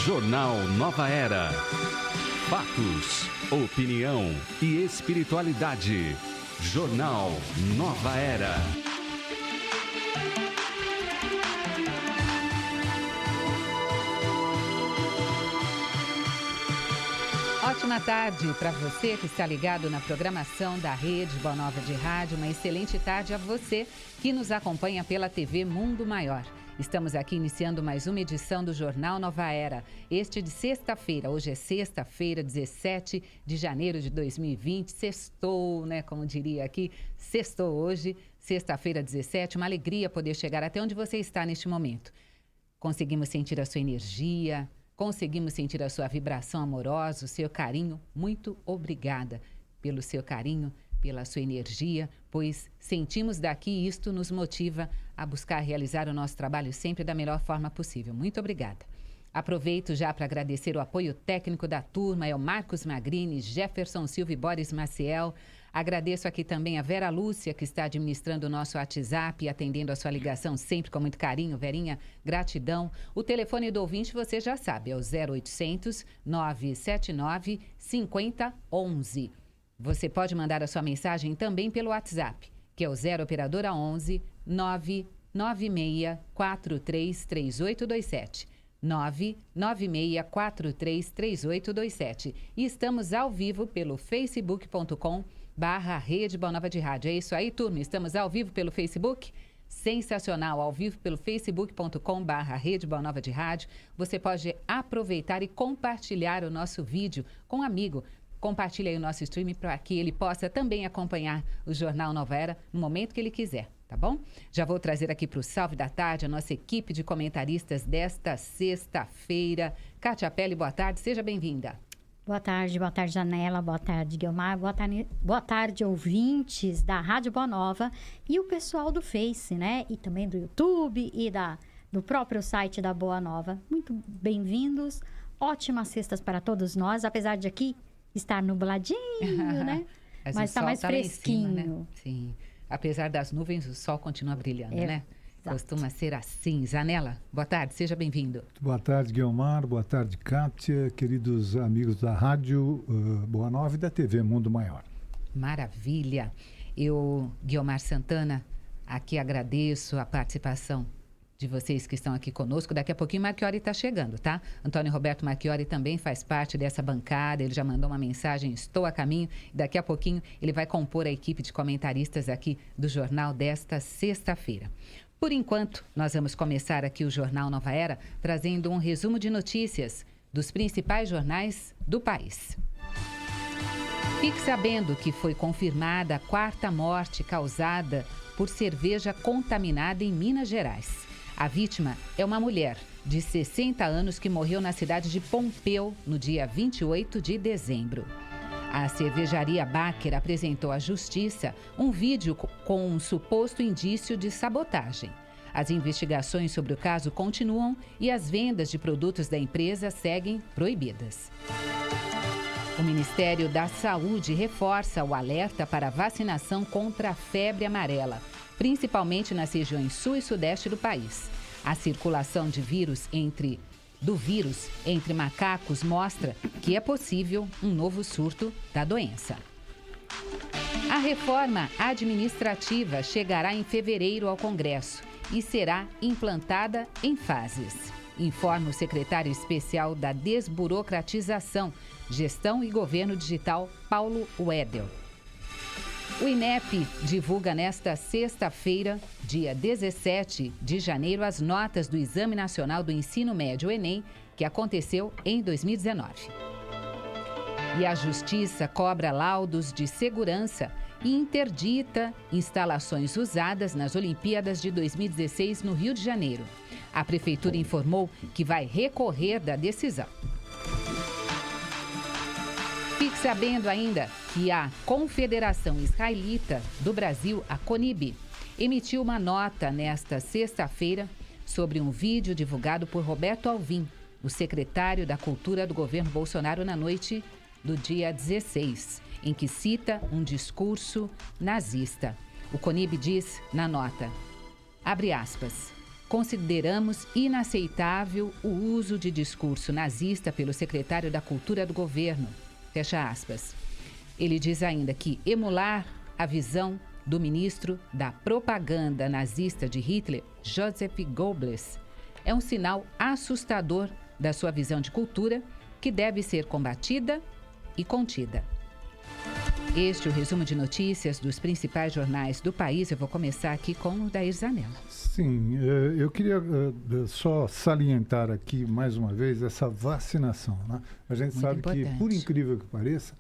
Jornal Nova Era. Fatos, opinião e espiritualidade. Jornal Nova Era. Ótima tarde para você que está ligado na programação da Rede Boa Nova de Rádio. Uma excelente tarde a você que nos acompanha pela TV Mundo Maior. Estamos aqui iniciando mais uma edição do Jornal Nova Era. Este de sexta-feira. Hoje é sexta-feira, 17 de janeiro de 2020. Sextou, né? Como diria aqui, sextou hoje, sexta-feira, 17. Uma alegria poder chegar até onde você está neste momento. Conseguimos sentir a sua energia, conseguimos sentir a sua vibração amorosa, o seu carinho. Muito obrigada pelo seu carinho, pela sua energia, pois sentimos daqui e isto nos motiva a buscar realizar o nosso trabalho sempre da melhor forma possível. Muito obrigada. Aproveito já para agradecer o apoio técnico da turma, é o Marcos Magrini, Jefferson Silva e Boris Maciel. Agradeço aqui também a Vera Lúcia, que está administrando o nosso WhatsApp e atendendo a sua ligação sempre com muito carinho. Verinha, gratidão. O telefone do ouvinte você já sabe, é o 0800 979 5011. Você pode mandar a sua mensagem também pelo WhatsApp, que é o 0 operadora 11 996 433827. 996433827. E estamos ao vivo pelo facebook.com/Rede Boa Nova de Rádio. É isso aí, turma? Estamos ao vivo pelo Facebook? Sensacional, ao vivo pelo facebook.com/Rede Boa Nova de Rádio. Você pode aproveitar e compartilhar o nosso vídeo com um amigo. Compartilhe aí o nosso stream para que ele possa também acompanhar o Jornal Nova Era no momento que ele quiser, tá bom? Já vou trazer aqui para o Salve da Tarde a nossa equipe de comentaristas desta sexta-feira. Kátia Pelle, boa tarde, seja bem-vinda. Boa tarde, Janela, boa tarde, Guilmar, boa tarde, ouvintes da Rádio Boa Nova e o pessoal do Face, né? E também do YouTube e do próprio site da Boa Nova. Muito bem-vindos, ótimas sextas para todos nós, apesar de aqui estar nubladinho, né? Mas está mais fresquinho. Cima, né? Sim. Apesar das nuvens, o sol continua brilhando, né? Exato. Costuma ser assim. Zanella, boa tarde, seja bem-vindo. Boa tarde, Guilmar. Boa tarde, Kátia. Queridos amigos da Rádio Boa Nova e da TV Mundo Maior. Maravilha. Eu, Guilmar Santana, aqui agradeço a participação de vocês que estão aqui conosco. Daqui a pouquinho Marchiori está chegando, tá? Antônio Roberto Marchiori também faz parte dessa bancada, ele já mandou uma mensagem, estou a caminho. Daqui a pouquinho ele vai compor a equipe de comentaristas aqui do jornal desta sexta-feira. Por enquanto, nós vamos começar aqui o Jornal Nova Era trazendo um resumo de notícias dos principais jornais do país. Fique sabendo que foi confirmada a 4ª morte causada por cerveja contaminada em Minas Gerais. A vítima é uma mulher de 60 anos que morreu na cidade de Pompeu no dia 28 de dezembro. A cervejaria Baker apresentou à justiça um vídeo com um suposto indício de sabotagem. As investigações sobre o caso continuam e as vendas de produtos da empresa seguem proibidas. O Ministério da Saúde reforça o alerta para a vacinação contra a febre amarela, principalmente nas regiões sul e sudeste do país. A circulação de do vírus entre macacos mostra que é possível um novo surto da doença. A reforma administrativa chegará em fevereiro ao Congresso e será implantada em fases, informa o secretário especial da Desburocratização, Gestão e Governo Digital, Paulo Wedel. O INEP divulga nesta sexta-feira, dia 17 de janeiro, as notas do Exame Nacional do Ensino Médio, Enem, que aconteceu em 2019. E a Justiça cobra laudos de segurança e interdita instalações usadas nas Olimpíadas de 2016 no Rio de Janeiro. A Prefeitura informou que vai recorrer da decisão. Fique sabendo ainda que a Confederação Israelita do Brasil, a CONIB, emitiu uma nota nesta sexta-feira sobre um vídeo divulgado por Roberto Alvim, o secretário da Cultura do governo Bolsonaro, na noite do dia 16, em que cita um discurso nazista. O CONIB diz na nota, abre aspas, consideramos inaceitável o uso de discurso nazista pelo secretário da Cultura do governo. Fecha aspas. Ele diz ainda que emular a visão do ministro da propaganda nazista de Hitler, Joseph Goebbels, é um sinal assustador da sua visão de cultura que deve ser combatida e contida. Este é o resumo de notícias dos principais jornais do país. Eu vou começar aqui com o Dair Zanella. Sim, eu queria só salientar aqui mais uma vez essa vacinação. Né? A gente Muito sabe importante. que, por incrível que pareça,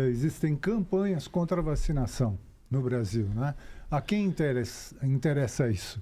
existem campanhas contra a vacinação no Brasil. Né? A quem interessa isso?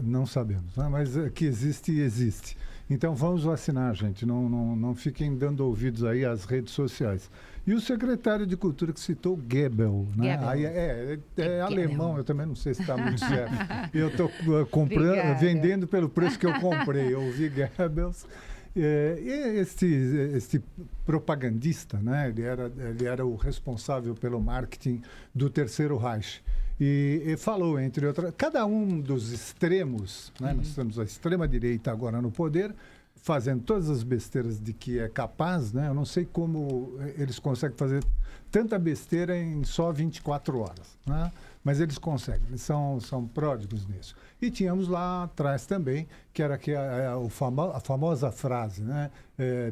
Não sabemos, né? Mas que existe. Então vamos vacinar, gente. Não fiquem dando ouvidos aí às redes sociais. E o secretário de Cultura que citou Goebbels, né? Goebbels. Aí é alemão, eu também não sei se está muito certo. Eu estou Obrigada. vendendo pelo preço que eu comprei. Eu ouvi Goebbels. E este propagandista, né? Ele era o responsável pelo marketing do Terceiro Reich. E falou, entre outras, cada um dos extremos, né? Nós temos a extrema-direita agora no poder, fazendo todas as besteiras de que é capaz, né? Eu não sei como eles conseguem fazer tanta besteira em só 24 horas, né? Mas eles conseguem, eles são pródigos nisso. E tínhamos lá atrás também, que era a famosa frase, né?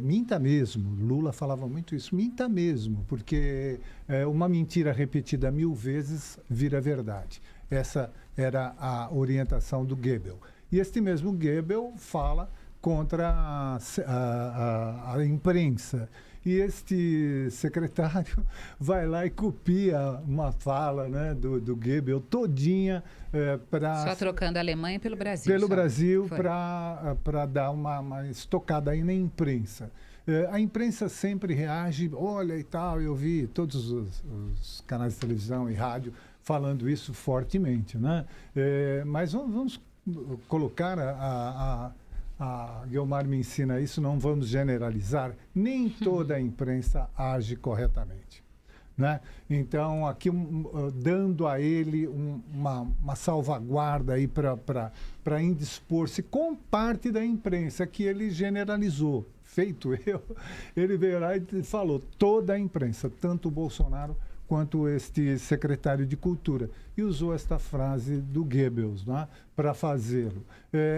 Minta mesmo. Lula falava muito isso, minta mesmo, porque uma mentira repetida 1000 vezes vira verdade. Essa era a orientação do Goebbels. E este mesmo Goebbels fala contra a imprensa. E este secretário vai lá e copia uma fala, né, do Goebbels todinha para... Só trocando a Alemanha pelo Brasil. Pelo Brasil, para dar uma estocada aí na imprensa. A imprensa sempre reage, olha e tal, eu vi todos os canais de televisão e rádio falando isso fortemente, né? Mas vamos colocar a Guiomar me ensina isso, não vamos generalizar, nem toda a imprensa age corretamente. Né? Então, aqui dando a ele uma salvaguarda aí para indispor-se com parte da imprensa que ele generalizou. Feito ele veio lá e falou, toda a imprensa, tanto o Bolsonaro quanto este secretário de Cultura, e usou esta frase do Goebbels, né, para fazê-lo.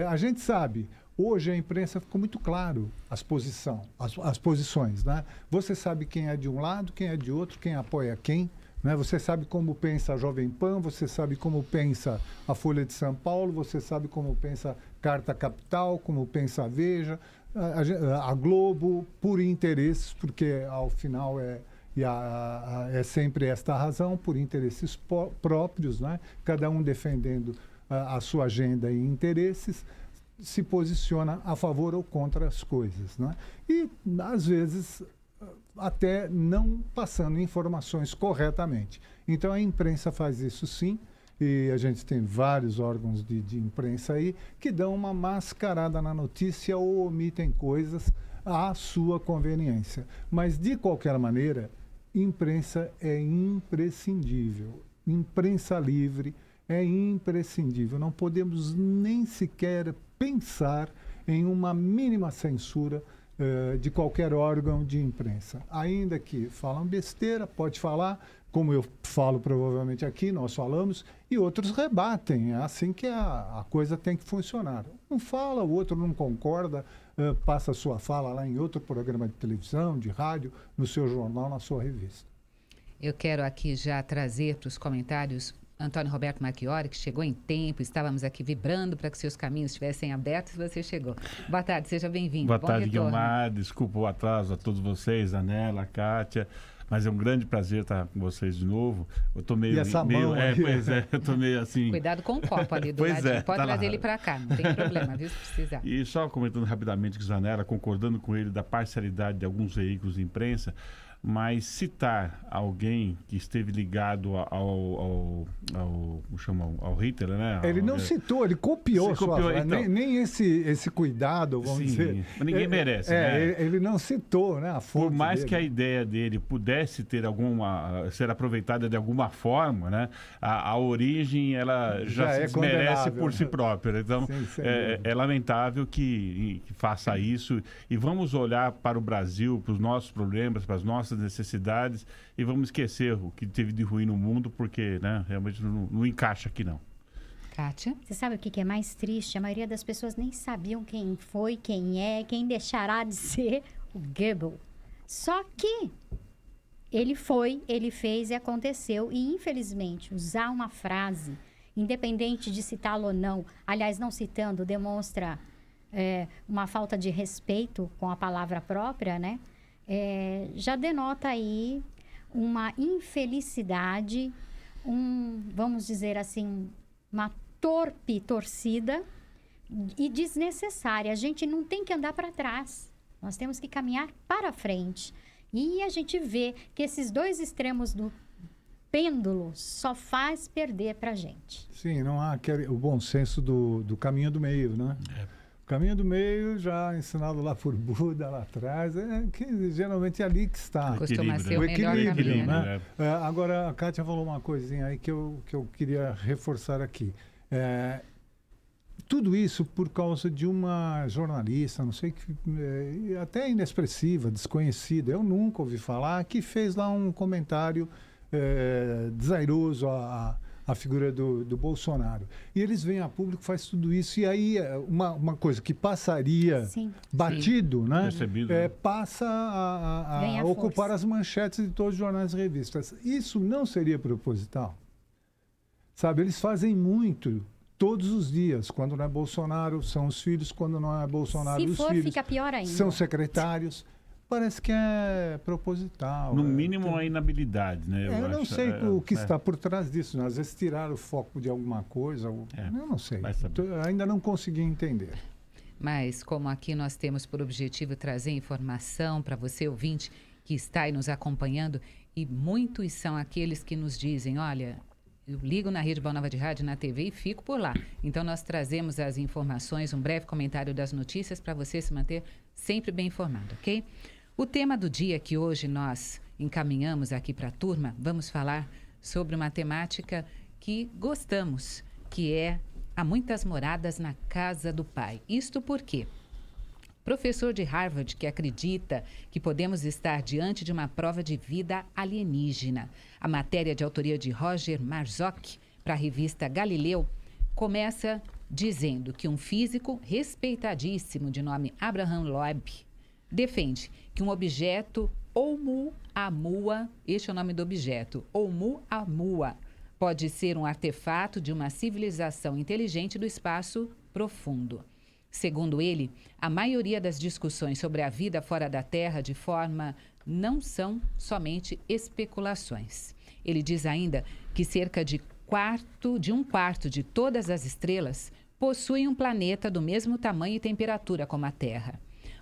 A gente sabe, hoje a imprensa ficou muito claro as posições. Né? Você sabe quem é de um lado, quem é de outro, quem apoia quem. Né? Você sabe como pensa a Jovem Pan, você sabe como pensa a Folha de São Paulo, você sabe como pensa Carta Capital, como pensa a Veja, a Globo, por interesses, porque ao final é sempre esta razão, por interesses próprios, né? Cada um defendendo a sua agenda e interesses, se posiciona a favor ou contra as coisas, né? E, às vezes, até não passando informações corretamente. Então, a imprensa faz isso sim, e a gente tem vários órgãos de imprensa aí que dão uma mascarada na notícia ou omitem coisas à sua conveniência. Mas, de qualquer maneira, imprensa é imprescindível. Imprensa livre é imprescindível. Não podemos nem sequer pensar em uma mínima censura de qualquer órgão de imprensa. Ainda que falam besteira, pode falar, como eu falo provavelmente aqui, nós falamos, e outros rebatem. É assim que a coisa tem que funcionar. Um fala, o outro não concorda, passa a sua fala lá em outro programa de televisão, de rádio, no seu jornal, na sua revista. Eu quero aqui já trazer para os comentários Antônio Roberto Marchiori, que chegou em tempo, estávamos aqui vibrando para que seus caminhos estivessem abertos e você chegou. Boa tarde, seja bem-vindo. Boa Bom tarde, retorno. Guiomar. Desculpa o atraso a todos vocês, a Nela, a Kátia, mas é um grande prazer estar com vocês de novo. Eu tô meio... E essa mão aí? Pois é, eu tô meio assim... Cuidado com o copo ali do Pois ladinho. é, Pode tá trazer lá. ele para cá, não tem problema, viu, se precisar. E só comentando rapidamente com o Zanella, concordando com ele da parcialidade de alguns veículos de imprensa, mas citar alguém que esteve ligado ao Hitler, né? Ele não citou, ele copiou sua frase. Então, nem esse cuidado, vamos dizer. Ninguém merece, né? Ele não citou, né, a fonte Por mais dele. que a ideia dele pudesse ser aproveitada de alguma forma, né? A origem, ela já se desmerece por si própria. Então, é lamentável que faça isso. E vamos olhar para o Brasil, para os nossos problemas, para as nossas necessidades, e vamos esquecer o que teve de ruim no mundo, porque, né, realmente não encaixa aqui, não. Kátia? Você sabe o que é mais triste? A maioria das pessoas nem sabiam quem foi, quem é, quem deixará de ser o Goebbels. Só que ele foi, ele fez e aconteceu. E, infelizmente, usar uma frase, independente de citá-lo ou não, aliás, não citando, demonstra uma falta de respeito com a palavra própria, né? Já denota aí uma infelicidade, vamos dizer assim, uma torcida e desnecessária. A gente não tem que andar para trás, nós temos que caminhar para frente. E a gente vê que esses dois extremos do pêndulo só faz perder para a gente. Sim, não há o bom senso do caminho do meio, né? O caminho do meio, já ensinado lá por Buda, lá atrás, que geralmente é ali que está. Costuma ser o melhor caminho, né? Agora, a Kátia falou uma coisinha aí que eu queria reforçar aqui. Tudo isso por causa de uma jornalista, não sei, até inexpressiva, desconhecida, eu nunca ouvi falar, que fez lá um comentário desairoso a figura do Bolsonaro. E eles vêm a público, faz tudo isso, e aí uma coisa que passaria batido, né? Percebido, passa a ocupar as manchetes de todos os jornais e revistas. Isso não seria proposital? Sabe, eles fazem muito todos os dias. Quando não é Bolsonaro, são os filhos. Quando não é Bolsonaro, os filhos. Fica pior ainda. São secretários. Parece que é proposital. No mínimo, a inabilidade, né? Eu não sei o que está por trás disso. Né? Às vezes tirar o foco de alguma coisa. Eu não sei. Ainda não consegui entender. Mas como aqui nós temos por objetivo trazer informação para você, ouvinte, que está aí nos acompanhando, e muitos são aqueles que nos dizem, olha, eu ligo na Rede Boa Nova de Rádio, na TV e fico por lá. Então nós trazemos as informações, um breve comentário das notícias para você se manter sempre bem informado, ok? O tema do dia que hoje nós encaminhamos aqui para a turma, vamos falar sobre uma temática que gostamos, que é há muitas moradas na casa do Pai. Isto porque professor de Harvard que acredita que podemos estar diante de uma prova de vida alienígena. A matéria de autoria de Roger Marzocchi para a revista Galileu começa dizendo que um físico respeitadíssimo de nome Abraham Loeb defende que um objeto Oumuamua, este é o nome do objeto, Oumuamua, pode ser um artefato de uma civilização inteligente do espaço profundo. Segundo ele, a maioria das discussões sobre a vida fora da Terra de forma não são somente especulações. Ele diz ainda que cerca de um quarto de todas as estrelas possuem um planeta do mesmo tamanho e temperatura como a Terra,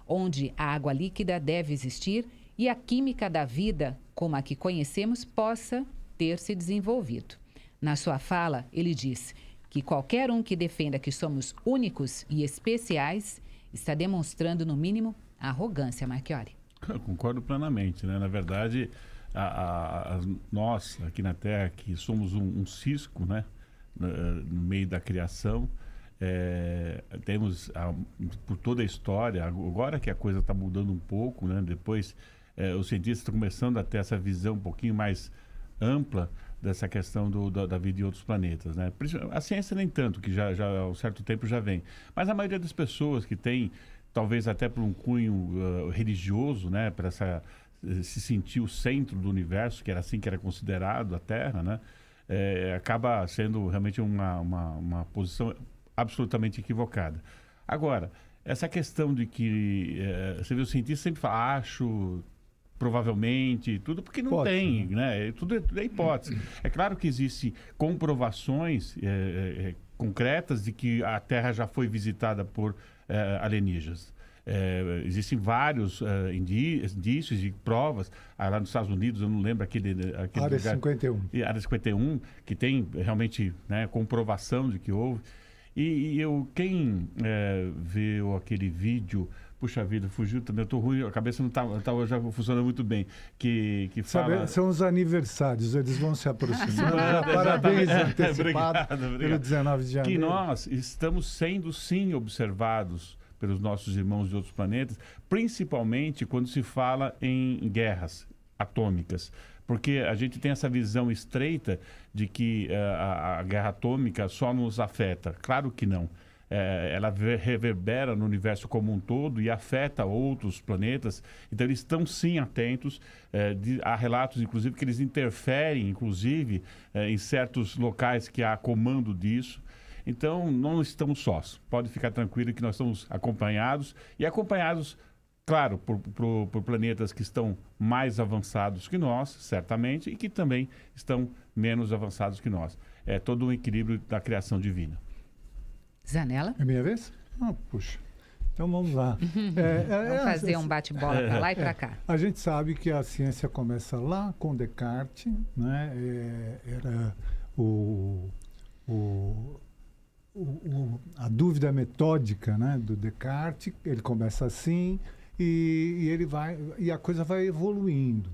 onde a água líquida deve existir e a química da vida, como a que conhecemos, possa ter se desenvolvido. Na sua fala, ele diz que qualquer um que defenda que somos únicos e especiais está demonstrando, no mínimo, arrogância, Marchiori. Eu concordo plenamente, né? Na verdade, nós aqui na Terra, que somos um cisco, né? No meio da criação, temos, por toda a história, agora que a coisa está mudando um pouco, né? Depois, os cientistas estão começando a ter essa visão um pouquinho mais ampla dessa questão da vida em outros planetas, né? A ciência nem tanto, que já há um certo tempo já vem. Mas a maioria das pessoas que tem, talvez até por um cunho religioso, né? Para se sentir o centro do universo, que era assim que era considerado a Terra, né? Acaba sendo realmente uma posição absolutamente equivocada. Agora, essa questão de que você vê, o cientista sempre fala, acho, provavelmente, tudo, porque não tem, né? Tudo é hipótese. É claro que existem comprovações concretas de que a Terra já foi visitada por alienígenas. Existem vários indícios e provas. Lá nos Estados Unidos, eu não lembro aquele Área lugar, 51. Área 51, que tem realmente, né, comprovação de que houve. Quem viu aquele vídeo, puxa vida, fugiu também, eu tô ruim, a cabeça não tá já funcionando muito bem, que fala... São os aniversários, eles vão se aproximando. Parabéns antecipado pelo 19 de janeiro. Que nós estamos sendo, sim, observados pelos nossos irmãos de outros planetas, principalmente quando se fala em guerras atômicas. Porque a gente tem essa visão estreita de que a guerra atômica só nos afeta. Claro que não. Ela reverbera no universo como um todo e afeta outros planetas. Então, eles estão, sim, atentos. Há relatos, inclusive, que eles interferem, inclusive, em certos locais que há comando disso. Então, não estamos sós. Pode ficar tranquilo que nós estamos acompanhados. E acompanhados, claro, por planetas que estão mais avançados que nós, certamente, e que também estão menos avançados que nós. É todo um equilíbrio da criação divina. Zanella? É minha vez? Puxa. Então vamos lá. Vamos fazer um bate-bola para lá e para cá. A gente sabe que a ciência começa lá com Descartes, né? Era a dúvida metódica, né, do Descartes. Ele começa assim e a coisa vai evoluindo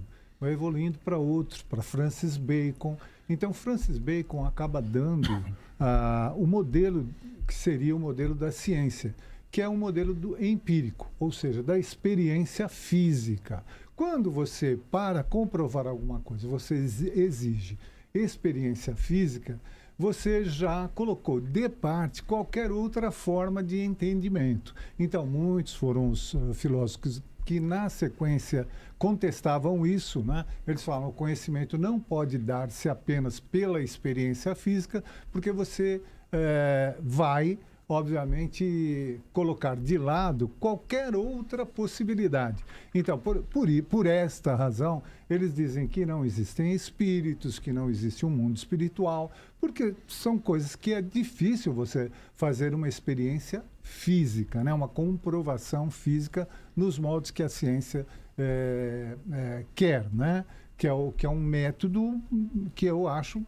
para outros, para Francis Bacon. Então Francis Bacon acaba dando o modelo que seria o modelo da ciência, que é um modelo do empírico, ou seja, da experiência física. Quando você, para comprovar alguma coisa, você exige experiência física, você já colocou de parte qualquer outra forma de entendimento. Então, muitos foram os filósofos que, na sequência, contestavam isso, né? Eles falam que o conhecimento não pode dar-se apenas pela experiência física, porque você vai, obviamente, colocar de lado qualquer outra possibilidade. Então, por esta razão, eles dizem que não existem espíritos, que não existe um mundo espiritual, porque são coisas que é difícil você fazer uma experiência física, né? Uma comprovação física nos modos que a ciência quer, né? Que é um método que eu acho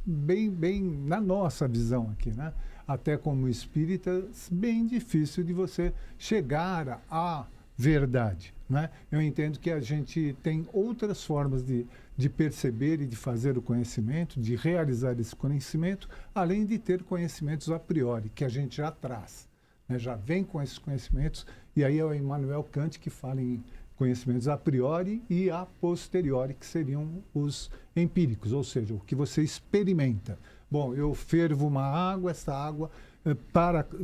bem na nossa visão aqui, né? Até como espírita, bem difícil de você chegar à verdade, né? Eu entendo que a gente tem outras formas de perceber e de fazer o conhecimento, de realizar esse conhecimento, além de ter conhecimentos a priori, que a gente já traz, né? Já vem com esses conhecimentos, e aí é o Immanuel Kant que fala em conhecimentos a priori e a posteriori, que seriam os empíricos, ou seja, o que você experimenta. Bom, eu fervo uma água, essa água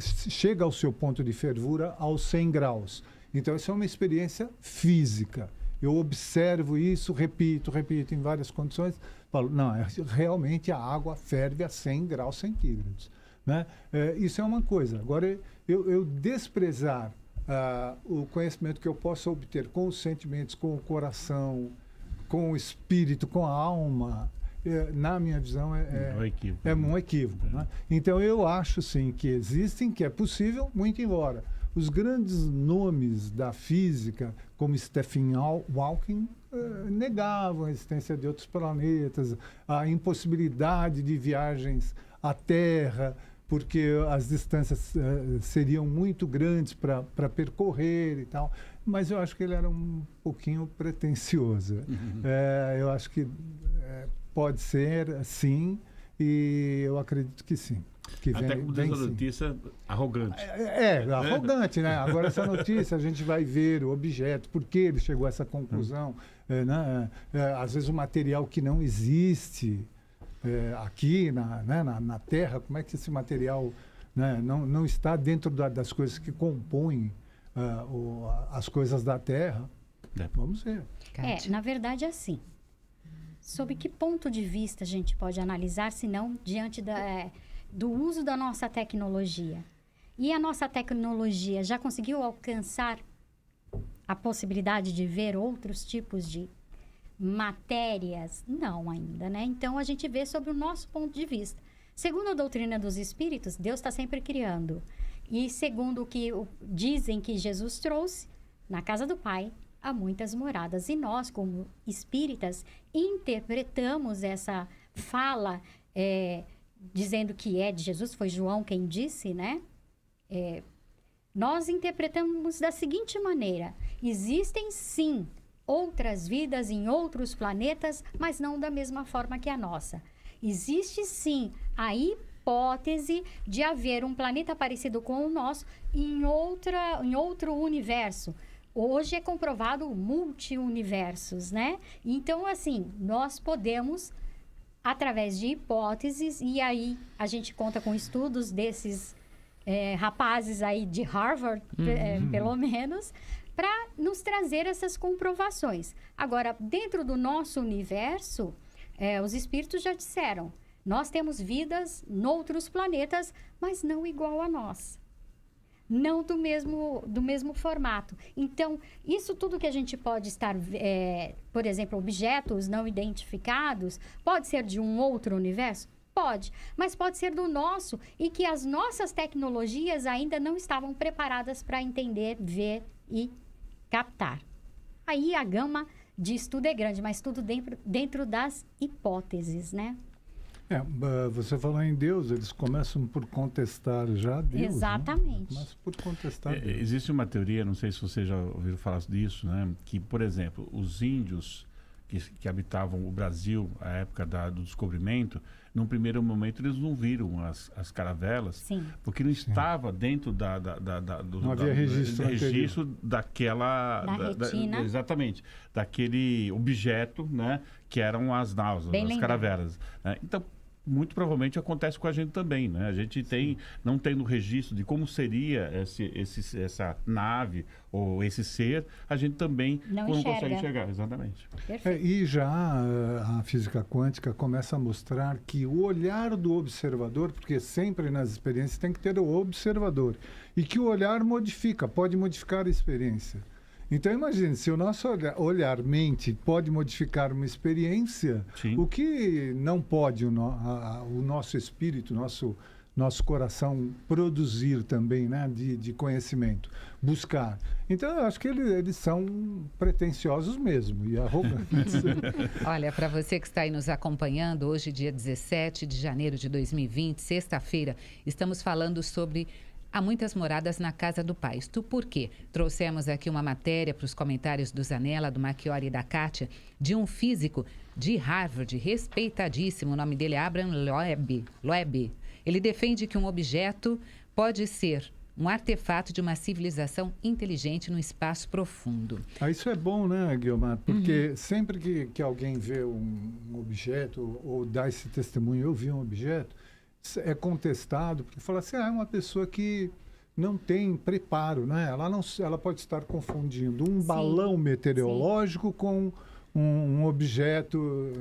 chega ao seu ponto de fervura aos 100 graus. Então, isso é uma experiência física. Eu observo isso, repito em várias condições, falo, não, realmente a água ferve a 100 graus centígrados, né? Isso é uma coisa. Agora, eu desprezar o conhecimento que eu posso obter com os sentimentos, com o coração, com o espírito, com a alma, na minha visão, é um equívoco. Né? Então, eu acho, sim, que existem, que é possível, muito embora os grandes nomes da física, como Stephen Hawking, negavam a existência de outros planetas, a impossibilidade de viagens à Terra, porque as distâncias seriam muito grandes para percorrer e tal. Mas eu acho que ele era um pouquinho pretensioso. Eu acho que pode ser, sim, e eu acredito que sim. Que até como diz a notícia, arrogante. Arrogante, né? Agora, essa notícia, a gente vai ver o objeto, por que ele chegou a essa conclusão. Né? Às vezes, o material que não existe aqui na Terra, como é que esse material, né, não está dentro das coisas que compõem as coisas da Terra? Vamos ver. Na verdade, é assim. Sob que ponto de vista a gente pode analisar, se não diante do uso da nossa tecnologia? E a nossa tecnologia já conseguiu alcançar a possibilidade de ver outros tipos de matérias? Não ainda, né? Então, a gente vê sobre o nosso ponto de vista. Segundo a doutrina dos espíritos, Deus está sempre criando. E segundo o que dizem que Jesus trouxe, na casa do Pai há muitas moradas. E nós, como espíritas, interpretamos essa fala dizendo que é de Jesus, foi João quem disse, né? Nós interpretamos da seguinte maneira: existem sim outras vidas em outros planetas, mas não da mesma forma que a nossa. Existe sim a hipótese de haver um planeta parecido com o nosso em outro universo. Hoje é comprovado multi-universos, né? Então, assim, nós podemos, através de hipóteses, e aí a gente conta com estudos desses rapazes aí de Harvard, pelo menos, para nos trazer essas comprovações. Agora, dentro do nosso universo, os espíritos já disseram, nós temos vidas noutros planetas, mas não igual a nós. Não do mesmo formato. Então, isso tudo que a gente pode estar, por exemplo, objetos não identificados, pode ser de um outro universo? Pode, mas pode ser do nosso e que as nossas tecnologias ainda não estavam preparadas para entender, ver e captar. Aí a gama de estudo é grande, mas tudo dentro das hipóteses, né? Você falou em Deus, eles começam por contestar já Deus. Exatamente. Né? Mas por contestar Deus. Existe uma teoria, não sei se você já ouviu falar disso, né? Que, por exemplo, os índios que habitavam o Brasil à época do descobrimento, num primeiro momento eles não viram as caravelas, Sim. porque não estava dentro não havia registro daquela... Da retina. Exatamente. Daquele objeto, né? Que eram as naus, as caravelas. Né? Então, muito provavelmente acontece com a gente também, né? A gente não tem no registro de como seria essa nave ou esse ser, a gente também não consegue enxergar. Exatamente. E já a física quântica começa a mostrar que o olhar do observador, porque sempre nas experiências tem que ter o observador, e que o olhar pode modificar a experiência. Então, imagine, se o nosso olhar mente pode modificar uma experiência, Sim. o que não pode o nosso espírito, nosso coração produzir também, né, de conhecimento, buscar. Então, eu acho que eles são pretensiosos mesmo e arrogantes. Olha, para você que está aí nos acompanhando, hoje, dia 17 de janeiro de 2020, sexta-feira, estamos falando sobre... Há muitas moradas na casa do Pai. Isto por quê? Trouxemos aqui uma matéria para os comentários do Zanella, do Marchiori e da Kátia, de um físico de Harvard, respeitadíssimo, o nome dele é Abraham Loeb. Ele defende que um objeto pode ser um artefato de uma civilização inteligente no espaço profundo. Isso é bom, né, Guilmar? Porque sempre que alguém vê um objeto ou dá esse testemunho, eu vi um objeto, é contestado, porque fala assim, é uma pessoa que não tem preparo, né? Ela pode estar confundindo um balão meteorológico com um objeto,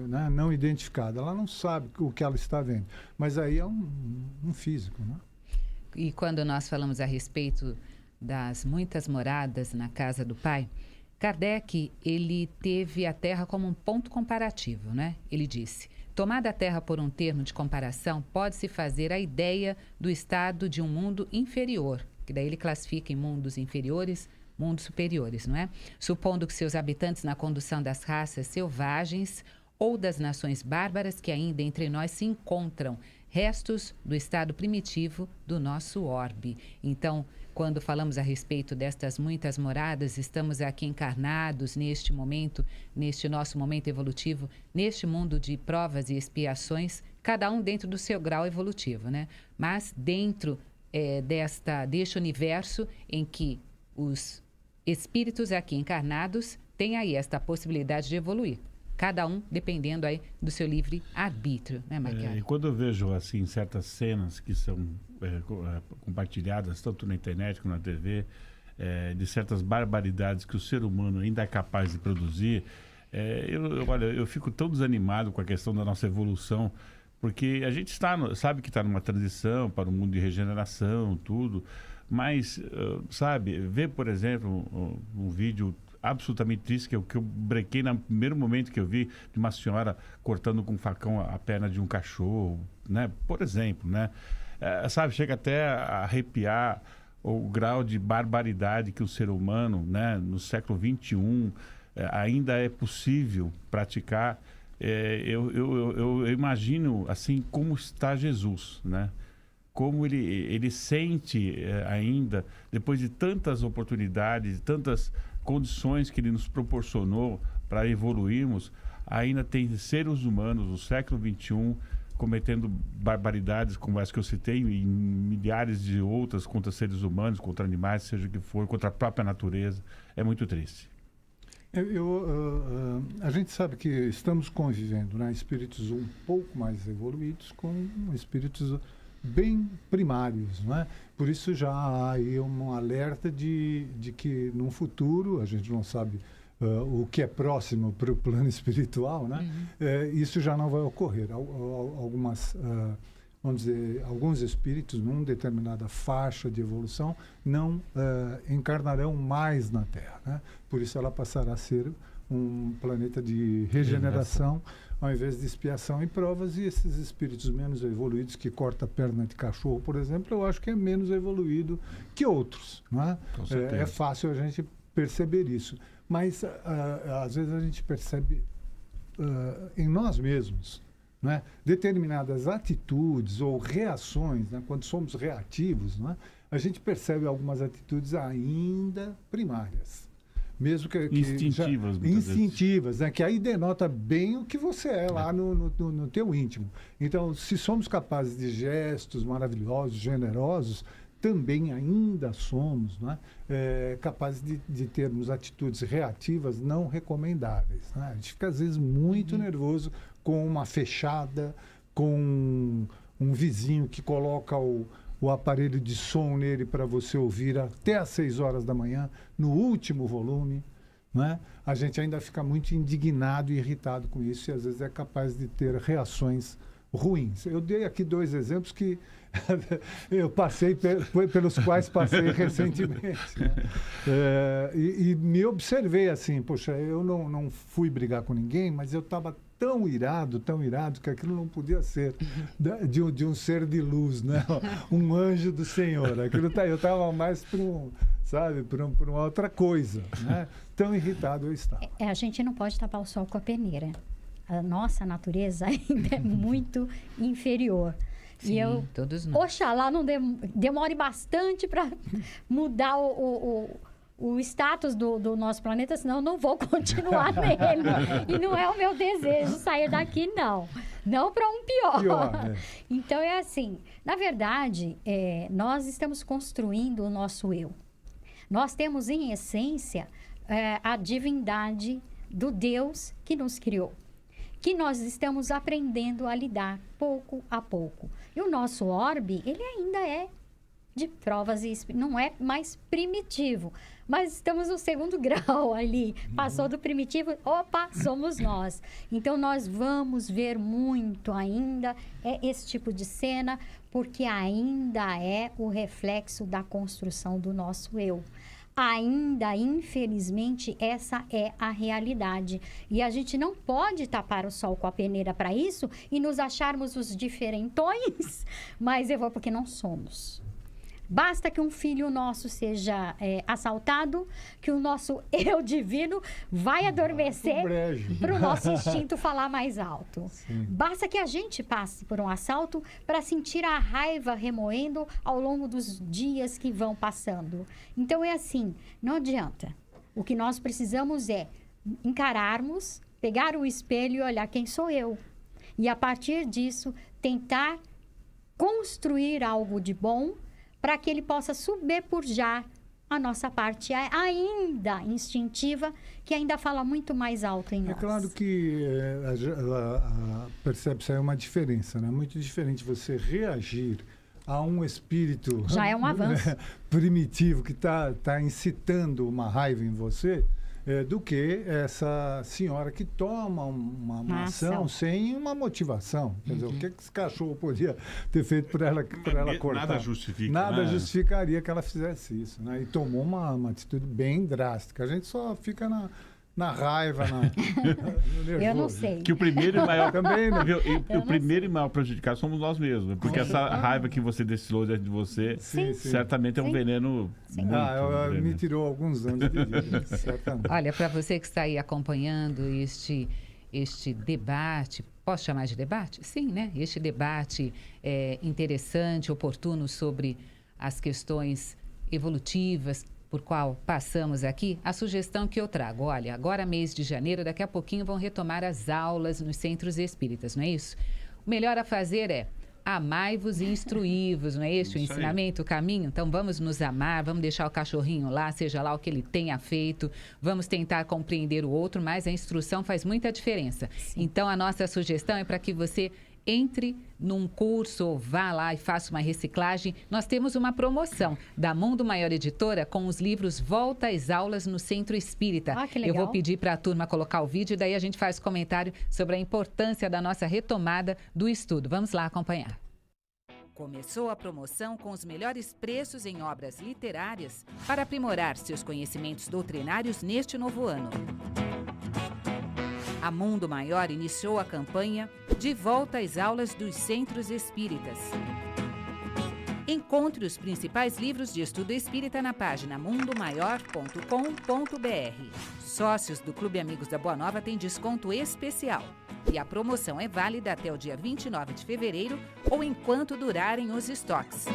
né, não identificado. Ela não sabe o que ela está vendo. Mas aí é um físico, né? E quando nós falamos a respeito das muitas moradas na casa do Pai, Kardec, ele teve a Terra como um ponto comparativo, né? Ele disse... Tomada a Terra por um termo de comparação, pode-se fazer a ideia do estado de um mundo inferior, que daí ele classifica em mundos inferiores, mundos superiores, não é? Supondo que seus habitantes na condução das raças selvagens ou das nações bárbaras que ainda entre nós se encontram, restos do estado primitivo do nosso orbe. Então, quando falamos a respeito destas muitas moradas, estamos aqui encarnados neste momento, neste nosso momento evolutivo, neste mundo de provas e expiações, cada um dentro do seu grau evolutivo, né? Mas dentro deste universo em que os espíritos aqui encarnados têm aí esta possibilidade de evoluir. Cada um dependendo aí do seu livre arbítrio, né, Marchiori? E quando eu vejo, assim, certas cenas que são compartilhadas, tanto na internet como na TV, de certas barbaridades que o ser humano ainda é capaz de produzir, eu fico tão desanimado com a questão da nossa evolução, porque a gente sabe que está numa transição para um mundo de regeneração, tudo, mas, sabe, ver, por exemplo, um vídeo absolutamente triste, que eu brequei no primeiro momento que eu vi, de uma senhora cortando com um facão a perna de um cachorro, né? Por exemplo, né? Sabe, chega até a arrepiar o grau de barbaridade que o ser humano, né, no século XXI, ainda é possível praticar. Eu imagino assim como está Jesus, né? Como ele sente ainda, depois de tantas oportunidades, tantas condições que ele nos proporcionou para evoluirmos, ainda tem seres humanos no século XXI cometendo barbaridades como as que eu citei e milhares de outras contra seres humanos, contra animais, seja o que for, contra a própria natureza. É muito triste. A gente sabe que estamos convivendo, né, espíritos um pouco mais evoluídos com espíritos bem primários, não é? Por isso já há aí um alerta de que no futuro, a gente não sabe o que é próximo para o plano espiritual, né? Isso já não vai ocorrer. Vamos dizer, alguns espíritos, numa determinada faixa de evolução, não encarnarão mais na Terra, né? Por isso ela passará a ser um planeta de regeneração, ao invés de expiação e provas. E esses espíritos menos evoluídos, que corta a perna de cachorro, por exemplo, eu acho que é menos evoluído que outros, não é? É fácil a gente perceber isso. Mas, às vezes, a gente percebe em nós mesmos, né, determinadas atitudes ou reações, né, quando somos reativos, né, a gente percebe algumas atitudes ainda primárias. Mesmo que instintivas, né, que aí denota bem o que você é lá no teu íntimo. Então, se somos capazes de gestos maravilhosos, generosos, também ainda somos, né, capazes de termos atitudes reativas não recomendáveis, né? A gente fica, às vezes, muito nervoso com uma fechada, com um vizinho que coloca o aparelho de som nele para você ouvir até às 6 horas da manhã, no último volume, né? A gente ainda fica muito indignado e irritado com isso e, às vezes, é capaz de ter reações ruins. Eu dei aqui 2 exemplos que eu passei pelos quais passei recentemente, né? E me observei assim, poxa, eu não fui brigar com ninguém, mas eu estava tão irado, que aquilo não podia ser de um ser de luz, né? Um anjo do Senhor. Eu estava mais para uma outra coisa, né? Tão irritado eu estava. A gente não pode tapar o sol com a peneira. A nossa natureza ainda é muito inferior. Sim, e todos nós. Oxalá não demore bastante para mudar o status do nosso planeta, senão eu não vou continuar nele. E não é o meu desejo sair daqui, não. Não para um pior. Então, é assim, na verdade, nós estamos construindo o nosso eu. Nós temos, em essência, a divindade do Deus que nos criou, que nós estamos aprendendo a lidar pouco a pouco. E o nosso orbe, ele ainda é de provas e não é mais primitivo, mas estamos no 2º grau ali. Passou do primitivo, opa, somos nós. Então, nós vamos ver muito ainda esse tipo de cena, porque ainda é o reflexo da construção do nosso eu. Ainda, infelizmente, essa é a realidade. E a gente não pode tapar o sol com a peneira para isso e nos acharmos os diferentões, mas porque não somos. Basta que um filho nosso seja assaltado, que o nosso eu divino vai adormecer para o nosso instinto falar mais alto. Sim. Basta que a gente passe por um assalto para sentir a raiva remoendo ao longo dos dias que vão passando. Então, é assim, não adianta. O que nós precisamos é encararmos, pegar o espelho e olhar quem sou eu. E, a partir disso, tentar construir algo de bom para que ele possa sobrepujar a nossa parte ainda instintiva, que ainda fala muito mais alto em nós. É claro que percebe-se aí uma diferença, né? Muito diferente você reagir a um espírito... Já é um avanço. Primitivo, que tá incitando uma raiva em você, do que essa senhora que toma uma ação sem uma motivação. Quer dizer, o que esse cachorro podia ter feito para ela cortar? Nada justifica. Nada justificaria que ela fizesse isso, né? E tomou uma atitude bem drástica. A gente só fica na raiva, no nervoso. Eu não sei. Que o primeiro e maior Também não. viu? E o primeiro e maior prejudicado somos nós mesmos, porque essa raiva que você destilou dentro de você, Sim. certamente é um Sim. veneno Sim. muito Me veneno. tirou alguns anos de vida, certamente. Olha, para você que está aí acompanhando este debate, posso chamar de debate? Sim, né? Este debate interessante, oportuno sobre as questões evolutivas por qual passamos aqui, a sugestão que eu trago, olha, agora mês de janeiro, daqui a pouquinho vão retomar as aulas nos centros espíritas, não é isso? O melhor a fazer é amai-vos e instruí-vos, não é este o Isso aí. ensinamento, o caminho? Então vamos nos amar, vamos deixar o cachorrinho lá, seja lá o que ele tenha feito, vamos tentar compreender o outro, mas a instrução faz muita diferença. Então a nossa sugestão é para que você entre num curso ou vá lá e faça uma reciclagem. Nós temos uma promoção da Mundo Maior Editora com os livros Volta às Aulas no Centro Espírita. Ah, que Eu legal. vou pedir para a turma colocar o vídeo e daí a gente faz comentário sobre a importância da nossa retomada do estudo. Vamos lá acompanhar. Começou a promoção com os melhores preços em obras literárias para aprimorar seus conhecimentos doutrinários neste novo ano. A Mundo Maior iniciou a campanha De Volta às Aulas dos Centros Espíritas. Encontre os principais livros de estudo espírita na página mundomaior.com.br. Sócios do Clube Amigos da Boa Nova têm desconto especial. E a promoção é válida até o dia 29 de fevereiro ou enquanto durarem os estoques.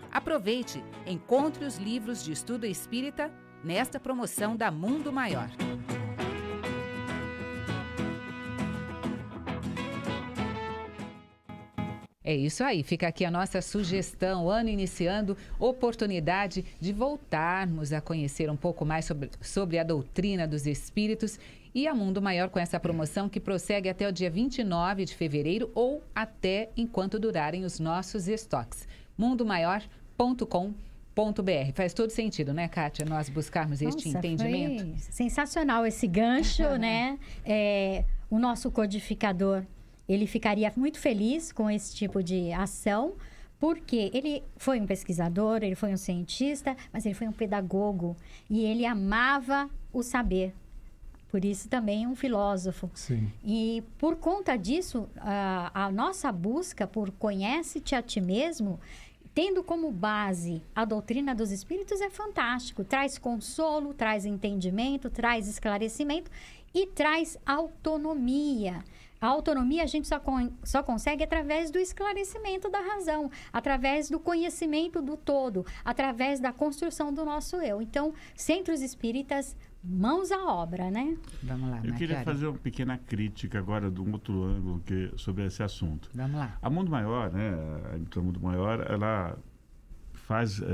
Aproveite, encontre os livros de estudo espírita nesta promoção da Mundo Maior. É isso aí, fica aqui a nossa sugestão, ano iniciando, oportunidade de voltarmos a conhecer um pouco mais sobre a doutrina dos espíritos e a Mundo Maior com essa promoção que prossegue até o dia 29 de fevereiro ou até enquanto durarem os nossos estoques. mundomaior.com.br. Faz todo sentido, né, Kátia, nós buscarmos este entendimento? Foi sensacional esse gancho, né? O nosso codificador, ele ficaria muito feliz com esse tipo de ação, porque ele foi um pesquisador, ele foi um cientista, mas ele foi um pedagogo e ele amava o saber. Por isso também um filósofo. Sim. E por conta disso, a nossa busca por conhece-te a ti mesmo, tendo como base a doutrina dos espíritos, é fantástico. Traz consolo, traz entendimento, traz esclarecimento e traz autonomia. A autonomia a gente só consegue através do esclarecimento da razão, através do conhecimento do todo, através da construção do nosso eu. Então, centros espíritas, mãos à obra, né? Vamos lá, Eu queria Marquiori. fazer uma pequena crítica agora de um outro ângulo sobre esse assunto. Vamos lá. A Mundo Maior, né, a Mundo Maior, ela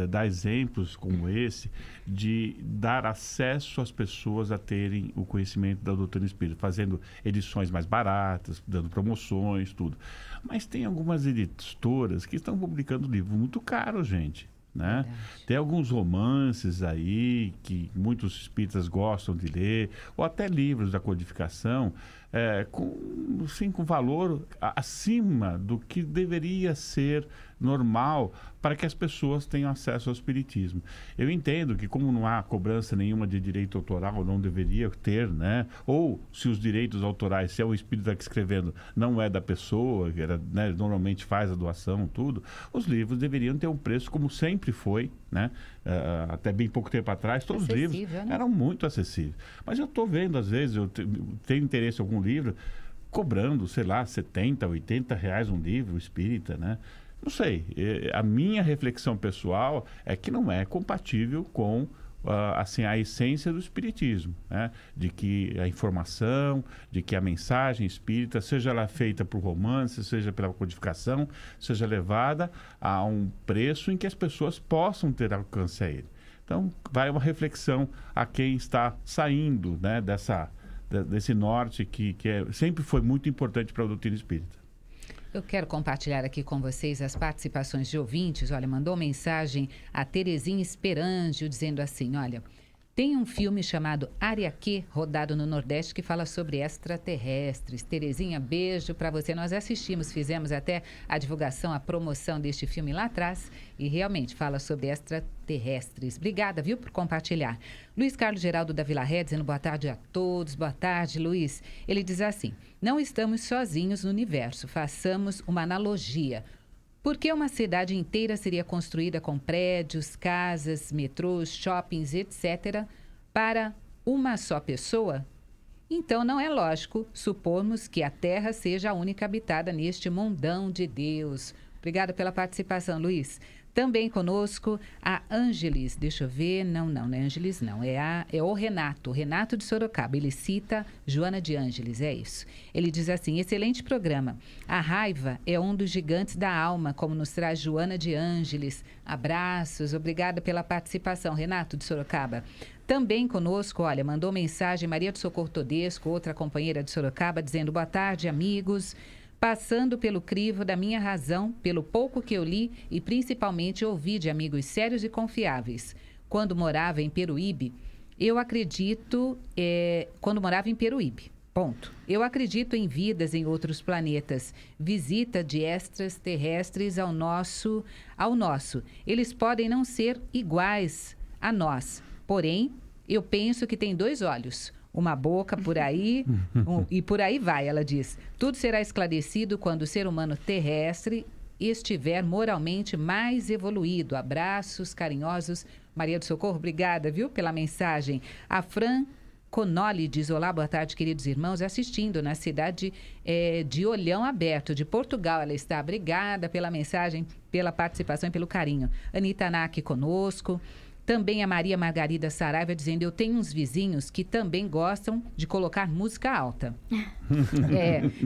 dá exemplos como esse de dar acesso às pessoas a terem o conhecimento da doutrina espírita, fazendo edições mais baratas, dando promoções, tudo. Mas tem algumas editoras que estão publicando livros muito caros, gente. Né? Tem alguns romances aí que muitos espíritas gostam de ler, ou até livros da codificação, com valor acima do que deveria ser normal para que as pessoas tenham acesso ao espiritismo. Eu entendo que como não há cobrança nenhuma de direito autoral, não deveria ter, né? Ou se os direitos autorais, se é o espírita que escrevendo, não é da pessoa, né, normalmente faz a doação, tudo, os livros deveriam ter um preço como sempre foi, né? Até bem pouco tempo atrás, todos os livros, né? eram muito acessíveis. Mas eu estou vendo, às vezes, eu tenho interesse em algum livro, cobrando, sei lá, 70, 80 reais um livro espírita, né? Não sei, a minha reflexão pessoal é que não é compatível com assim, a essência do espiritismo, né? De que a informação, de que a mensagem espírita, seja ela feita por romance, seja pela codificação, seja levada a um preço em que as pessoas possam ter alcance a ele. Então, vai uma reflexão a quem está saindo, né, desse norte que sempre foi muito importante para a doutrina espírita. Eu quero compartilhar aqui com vocês as participações de ouvintes. Olha, mandou mensagem a Terezinha Esperangio dizendo assim, olha, Tem um filme chamado Ariaquê, rodado no Nordeste, que fala sobre extraterrestres. Terezinha, beijo para você. Nós assistimos, fizemos até a divulgação, a promoção deste filme lá atrás e realmente fala sobre extraterrestres. Obrigada, viu, por compartilhar. Luiz Carlos Geraldo da Vila Ré, dizendo boa tarde a todos. Boa tarde, Luiz. Ele diz assim, não estamos sozinhos no universo, façamos uma analogia. Por que uma cidade inteira seria construída com prédios, casas, metrôs, shoppings, etc., para uma só pessoa? Então, não é lógico supormos que a Terra seja a única habitada neste mundão de Deus. Obrigada pela participação, Luiz. Também conosco a Ângeles, deixa eu ver, não é Ângeles não, é o Renato de Sorocaba, ele cita Joana de Ângeles, é isso. Ele diz assim, excelente programa, a raiva é um dos gigantes da alma, como nos traz Joana de Ângeles, abraços, obrigada pela participação, Renato de Sorocaba. Também conosco, olha, mandou mensagem Maria do Socorro Todesco, outra companheira de Sorocaba, dizendo boa tarde, amigos. Passando pelo crivo da minha razão, pelo pouco que eu li e principalmente ouvi de amigos sérios e confiáveis. Quando morava em Peruíbe, ponto. Eu acredito em vidas em outros planetas, visita de extraterrestres ao nosso. Eles podem não ser iguais a nós, porém, eu penso que tem 2 olhos. Uma boca por aí, e por aí vai, ela diz. Tudo será esclarecido quando o ser humano terrestre estiver moralmente mais evoluído. Abraços carinhosos. Maria do Socorro, obrigada, viu, pela mensagem. A Fran Conoli diz, olá, boa tarde, queridos irmãos, assistindo na cidade de Olhão Aberto, de Portugal. Ela está, obrigada pela mensagem, pela participação e pelo carinho. Anitta Nack conosco. Também a Maria Margarida Saraiva dizendo, eu tenho uns vizinhos que também gostam de colocar música alta.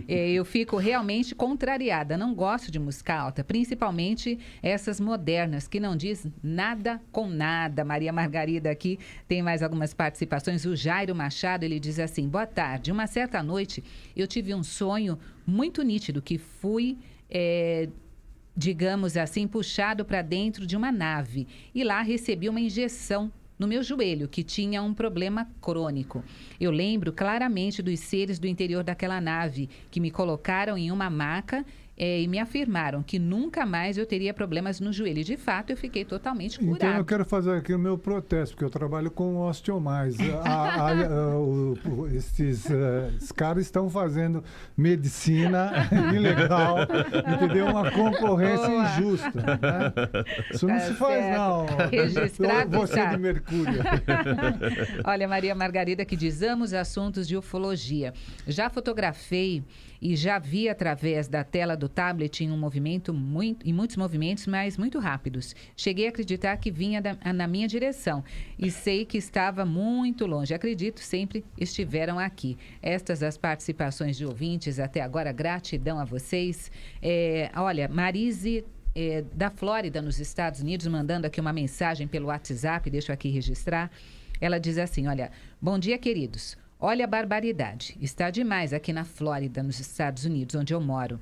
Eu fico realmente contrariada, não gosto de música alta, principalmente essas modernas, que não diz nada com nada. Maria Margarida aqui tem mais algumas participações. O Jairo Machado, ele diz assim, boa tarde, uma certa noite eu tive um sonho muito nítido que fui... digamos assim, puxado para dentro de uma nave. E lá recebi uma injeção no meu joelho, que tinha um problema crônico. Eu lembro claramente dos seres do interior daquela nave, que me colocaram em uma maca e me afirmaram que nunca mais eu teria problemas no joelho. E, de fato, eu fiquei totalmente curado. Então, eu quero fazer aqui o meu protesto, porque eu trabalho com osteomais. Esses caras estão fazendo medicina ilegal, entendeu? Uma concorrência injusta. Né? Isso não se faz, não. Registrado você está. De Mercúrio. Olha, Maria Margarida, que diz, amo os assuntos de ufologia. Já fotografei e já vi através da tela do tablet em muitos movimentos, mas muito rápidos. Cheguei a acreditar que vinha na minha direção e sei que estava muito longe. Acredito, sempre estiveram aqui. Estas as participações de ouvintes até agora. Gratidão a vocês. Olha, Marise... da Flórida, nos Estados Unidos, mandando aqui uma mensagem pelo WhatsApp, deixa eu aqui registrar. Ela diz assim, olha, bom dia, queridos. Olha a barbaridade, está demais aqui na Flórida, nos Estados Unidos, onde eu moro.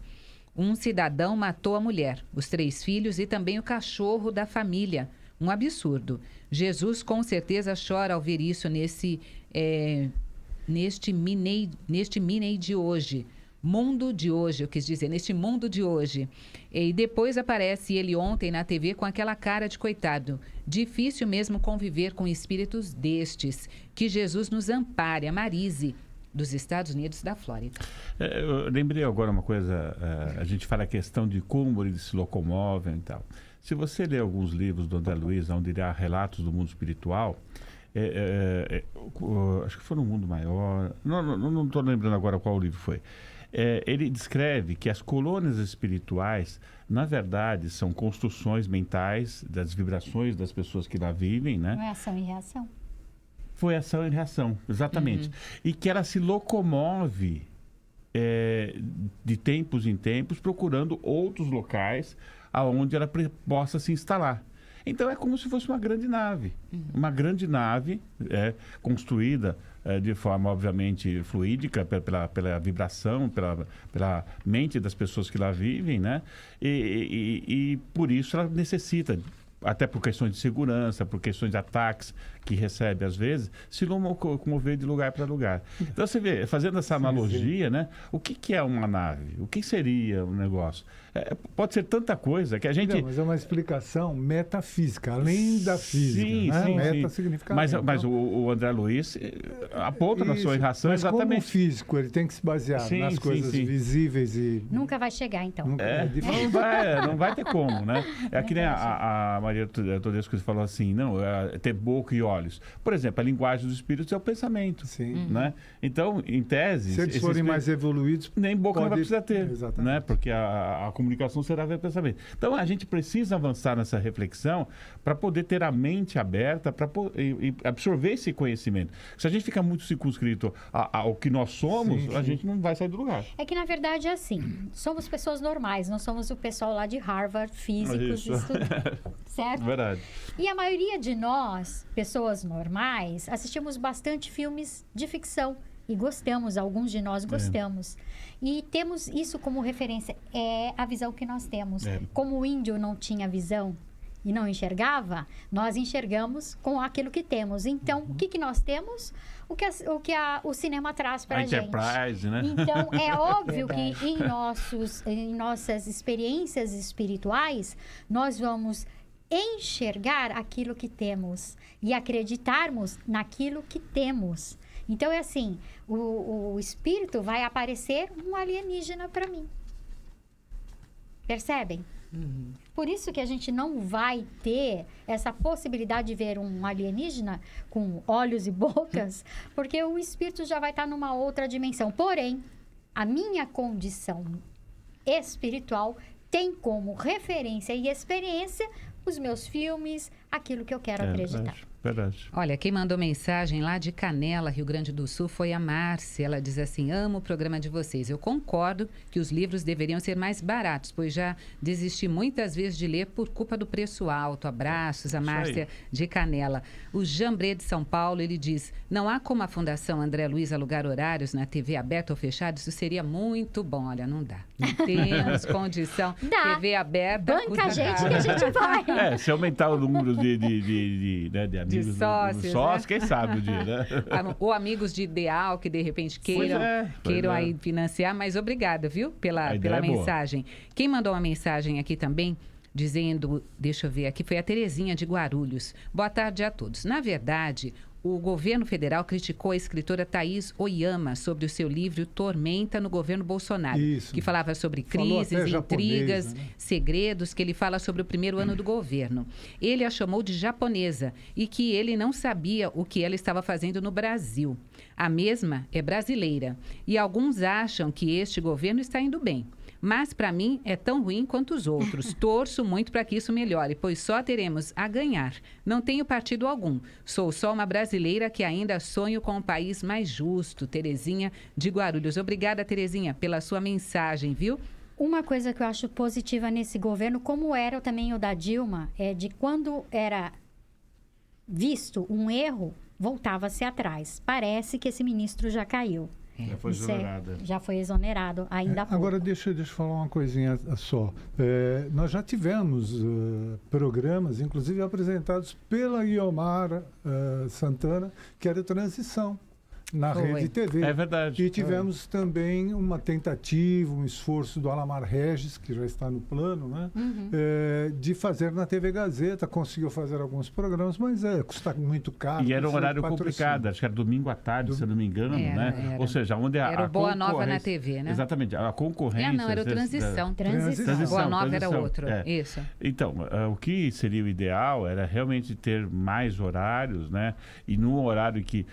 Um cidadão matou a mulher, os 3 filhos e também o cachorro da família. Um absurdo. Jesus com certeza chora ao ver isso neste mini de hoje. Mundo de hoje, eu quis dizer, neste mundo de hoje. E depois aparece ele ontem na TV com aquela cara de coitado. Difícil mesmo conviver com espíritos destes. Que Jesus nos ampare. A Marise, dos Estados Unidos, da Flórida. Eu lembrei agora uma coisa, a gente fala a questão de como eles se locomovem e tal. Se você ler alguns livros do André Luiz, onde ele há relatos do mundo espiritual, acho que foi no Mundo Maior, não estou lembrando agora qual livro foi. Ele descreve que as colônias espirituais, na verdade, são construções mentais das vibrações das pessoas que lá vivem, né? Não é ação e reação? Foi ação e reação, exatamente. E que ela se locomove de tempos em tempos, procurando outros locais aonde ela possa se instalar. Então é como se fosse uma grande nave. Uma grande nave construída de forma, obviamente, fluídica, pela vibração, pela mente das pessoas que lá vivem, né? E por isso ela necessita até por questões de segurança, por questões de ataques que recebe às vezes, se locomover de lugar para lugar. Então você vê, fazendo essa analogia, né? O que é uma nave? O que seria um negócio? Pode ser tanta coisa que a gente... Não, mas é uma explicação metafísica, além da física. Sim, né? sim, Meta sim. significa Mas além. Então, o André Luiz aponta na sua isso. irração Mas como exatamente. físico, ele tem que se basear Sim, nas sim, coisas sim. visíveis e... Nunca vai chegar, então. É difícil. Não vai ter como, né? É que nem a Maria Todesco falou assim, não, ter boca e olhos. Por exemplo, a linguagem dos espíritos é o pensamento, Sim. né? Então, em tese... Se eles forem mais evoluídos... nem boca não vai pode- precisar ter, Exatamente. né? Porque a comunicação será via pensamento. Então, a gente precisa avançar nessa reflexão para poder ter a mente aberta e absorver esse conhecimento. Se a gente fica muito circunscrito ao que nós somos, Sim, a sim. gente não vai sair do lugar. É que, na verdade, é assim. Somos pessoas normais, não somos o pessoal lá de Harvard, físicos, Isso. certo? Verdade. E a maioria de nós, pessoas normais, assistimos bastante filmes de ficção. E gostamos, alguns de nós gostamos. E temos isso como referência. É a visão que nós temos. É. Como o índio não tinha visão e não enxergava, nós enxergamos com aquilo que temos. Então, o que nós temos? O que o cinema traz para A a gente. Enterprise, né? Então, é óbvio que em nossas experiências espirituais, nós vamos enxergar aquilo que temos e acreditarmos naquilo que temos. Então, é assim, o espírito vai aparecer um alienígena para mim. Percebem? Por isso que a gente não vai ter essa possibilidade de ver um alienígena com olhos e bocas, porque o espírito já vai estar numa outra dimensão. Porém, a minha condição espiritual tem como referência e experiência os meus filmes, aquilo que eu quero acreditar. Verdade. Olha, quem mandou mensagem lá de Canela, Rio Grande do Sul, foi a Márcia. Ela diz assim, amo o programa de vocês. Eu concordo que os livros deveriam ser mais baratos, pois já desisti muitas vezes de ler por culpa do preço alto. Abraços, a Isso Márcia de Canela. O Jambrê de São Paulo, ele diz, não há como a Fundação André Luiz alugar horários na TV aberta ou fechada? Isso seria muito bom. Olha, não dá. Não temos condição. Dá. TV aberta... Banca custa a gente caro. que a gente vai. Se aumentar o número de amigos, De sócios, sócios, né? quem sabe o dia, né? Ou amigos de ideal que de repente queiram pois é. aí financiar, mas obrigada, viu, pela A ideia é boa. mensagem. Quem mandou uma mensagem aqui também, dizendo, deixa eu ver aqui, foi a Terezinha de Guarulhos. Boa tarde a todos. Na verdade, o governo federal criticou a escritora Thaís Oyama sobre o seu livro Tormenta no governo Bolsonaro, Isso. que falava sobre Falou crises, até intrigas, japonesa, né? segredos, que ele fala sobre o primeiro ano do governo. Ele a chamou de japonesa e que ele não sabia o que ela estava fazendo no Brasil. A mesma é brasileira e alguns acham que este governo está indo bem. Mas, para mim, é tão ruim quanto os outros. Torço muito para que isso melhore, pois só teremos a ganhar. Não tenho partido algum. Sou só uma brasileira que ainda sonho com um país mais justo. Terezinha de Guarulhos. Obrigada, Terezinha, pela sua mensagem, viu? Uma coisa que eu acho positiva nesse governo, como era também o da Dilma, é de quando era visto um erro, voltava-se atrás. Parece que esse ministro já caiu. Já foi Isso exonerada. já foi exonerado, ainda há pouco. Agora, deixa eu falar uma coisinha só. Nós já tivemos programas, inclusive apresentados pela Guiomar Santana, que era Transição, na Foi. Rede TV. É verdade. E tivemos também uma tentativa, um esforço do Alamar Regis, que já está no plano, né? De fazer na TV Gazeta. Conseguiu fazer alguns programas, mas custa muito caro. E era um precisa de horário patrocínio. complicado, acho que era domingo à tarde, se eu não me engano, Era, né? era. Ou seja, onde Era o Boa Nova na concorrência- TV, né? Exatamente, a concorrência... Não, era o às vezes, Transição. Transição. Boa Nova era transição, outro. é. Isso. Então, o que seria o ideal era realmente ter mais horários, né? E num horário que...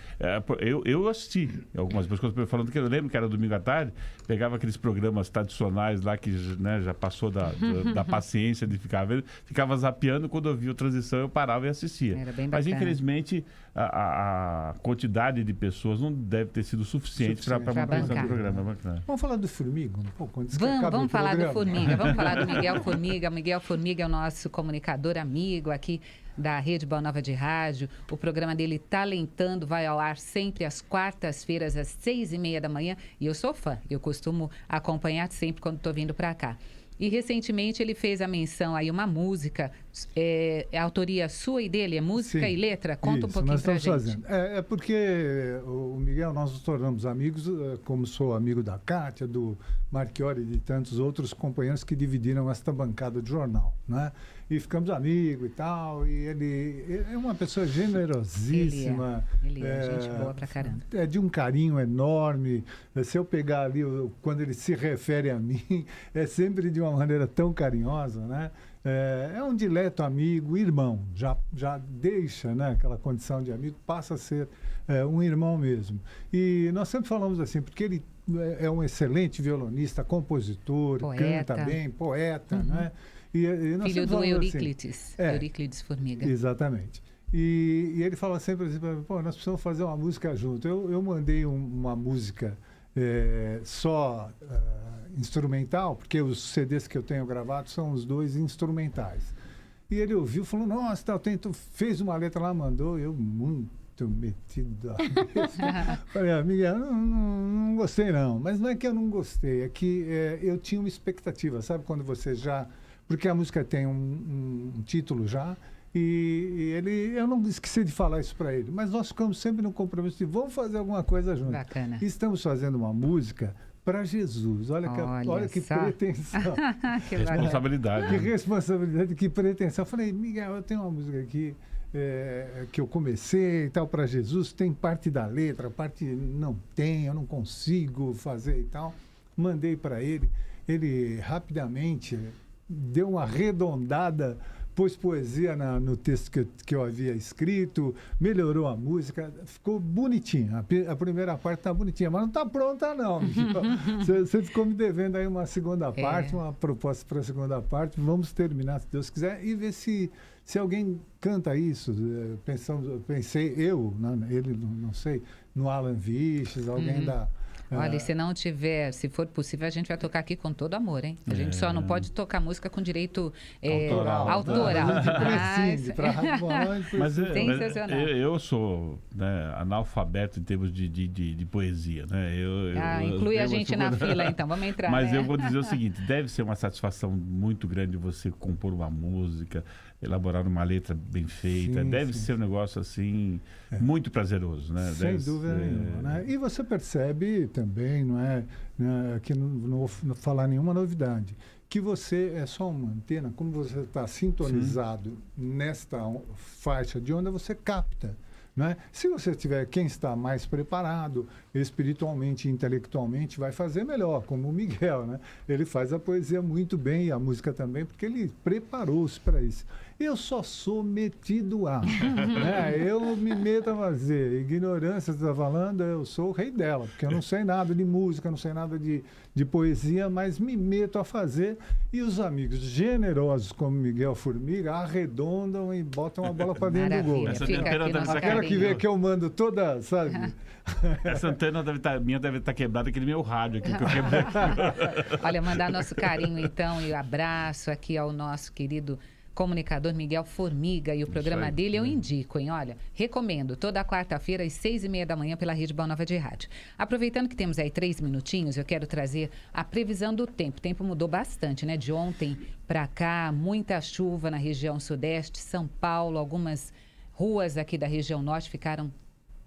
eu assisti algumas pessoas falando que eu lembro que era domingo à tarde, pegava aqueles programas tradicionais lá que, né, já passou da paciência de ficar vendo, ficava zapeando, quando eu via o Transição eu parava e assistia. Era bem Mas bacana. infelizmente a quantidade de pessoas não deve ter sido suficiente para Pra manutenção bancar. do programa. Bacana. Vamos falar do Formiga um pouco? Antes que acabe o Vamos falar do programa? Formiga, vamos falar do Miguel Formiga. O Miguel Formiga é o nosso comunicador amigo aqui da Rede Boa Nova de Rádio. O programa dele Talentando vai ao ar sempre às quartas-feiras, às 6h30 da manhã. E eu sou fã, eu costumo acompanhar sempre quando estou vindo para cá. E recentemente ele fez a menção aí, uma música é autoria sua e dele? É música Sim, e letra? Conta um isso, pouquinho nós pra estamos gente. fazendo. É porque o Miguel, nós nos tornamos amigos, como sou amigo da Kátia, do Marchiori e de tantos outros companheiros que dividiram esta bancada de jornal, né? E ficamos amigos e tal, e ele é uma pessoa generosíssima. Ele é gente boa pra caramba. É de um carinho enorme. Se eu pegar ali, quando ele se refere a mim, é sempre de uma maneira tão carinhosa, né? É um dileto amigo, irmão. Já deixa, né, aquela condição de amigo, passa a ser um irmão mesmo. E nós sempre falamos assim, porque ele é um excelente violonista, compositor, Poeta. canta bem, poeta, né? E nós Filho sempre do falamos Euríclides. assim, Euríclides Formiga. Exatamente. E ele fala sempre assim, pô, nós precisamos fazer uma música junto. Eu mandei uma música só instrumental, porque os CDs que eu tenho gravados são os 2 instrumentais. E ele ouviu, falou, nossa, fez uma letra lá, mandou, eu muito metido a besta. Falei, amiga, não gostei não. Mas não é que eu não gostei, é que eu tinha uma expectativa, sabe? Quando você já... Porque a música tem um título já, eu não esqueci de falar isso para ele, mas nós ficamos sempre no compromisso de vamos fazer alguma coisa junto. Bacana. E estamos fazendo uma música para Jesus. Olha que só. pretensão. Que bacana. Responsabilidade. Que responsabilidade, que pretensão. Eu falei, Miguel, eu tenho uma música aqui que eu comecei e tal, para Jesus. Tem parte da letra, parte não tem, eu não consigo fazer e tal. Mandei para ele. Ele rapidamente deu uma arredondada, pôs poesia no texto que eu havia escrito, melhorou a música, ficou bonitinha. A primeira parte está bonitinha, mas não está pronta não. Você ficou me devendo aí uma segunda parte, uma proposta para a segunda parte. Vamos terminar, se Deus quiser, e ver se alguém canta isso. Pensei eu, ele não sei, no Alan Viches, alguém da... Olha, e se não tiver, se for possível, a gente vai tocar aqui com todo amor, hein? A gente só não pode tocar música com direito autoral. Mas sensacional. eu sou, né, analfabeto em termos de poesia, né? Inclui a gente na fila, então. Vamos entrar, Mas né? eu vou dizer o seguinte, deve ser uma satisfação muito grande você compor uma música, elaborar uma letra bem feita. Deve ser um negócio, assim, muito prazeroso, né? Sem dúvida nenhuma, né? E você percebe também, não é? Que não vou falar nenhuma novidade, que você é só uma antena, como você está sintonizado nesta faixa de onda, você capta. Né? Se você tiver quem está mais preparado, espiritualmente e intelectualmente, vai fazer melhor, como o Miguel, né? Ele faz a poesia muito bem e a música também, porque ele preparou-se para isso. Eu só sou metido a. Né? Eu me meto a fazer. Ignorância, você está falando, eu sou o rei dela, porque eu não sei nada de música, não sei nada de poesia, mas me meto a fazer. E os amigos generosos, como Miguel Formiga, arredondam e botam a bola para dentro do gol. Aquela que vê que eu mando toda, sabe? Essa antena minha deve estar quebrada, aquele meu rádio aqui que eu quebrei. Olha, mandar nosso carinho, então, e abraço aqui ao nosso querido comunicador Miguel Formiga, e o programa dele eu indico, hein? Olha, recomendo, toda quarta-feira às 6h30 da manhã pela Rede Boa Nova de Rádio. Aproveitando que temos aí 3 minutinhos, eu quero trazer a previsão do tempo. O tempo mudou bastante, né? De ontem para cá, muita chuva na região sudeste, São Paulo, algumas ruas aqui da região norte ficaram